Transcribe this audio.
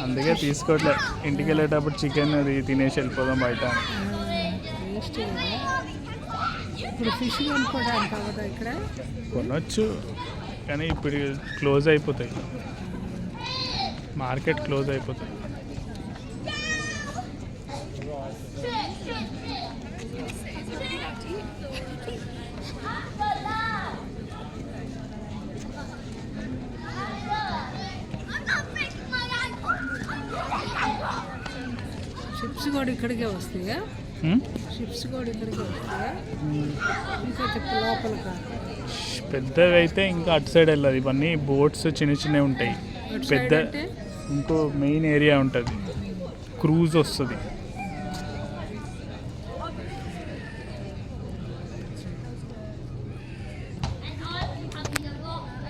అందుకే తీసుకోవట్లే. ఇంటికి వెళ్ళేటప్పుడు చికెన్ అది తినేసి వెళ్ళిపోదాం బయట. ఇప్పుడు ఫిష్ కొనుక్కోవడానికి అవ్వదా ఇక్కడ? కొనొచ్చు కానీ ఇప్పుడు క్లోజ్ అయిపోతాయి, మార్కెట్ క్లోజ్ అయిపోతాయి. షిప్స్ కూడా ఇక్కడికే వస్తాయా? షిప్స్ కూడా ఇక్కడికే వస్తాయా? ఇంకా చెప్పు లోపలికి. పెద్దవి అయితే ఇంకా అటు సైడ్ వెళ్ళదు. ఇవన్నీ బోట్స్ చిన్న చిన్నవి ఉంటాయి. పెద్ద ఇంకో మెయిన్ ఏరియా ఉంటుంది, క్రూజ్ వస్తుంది.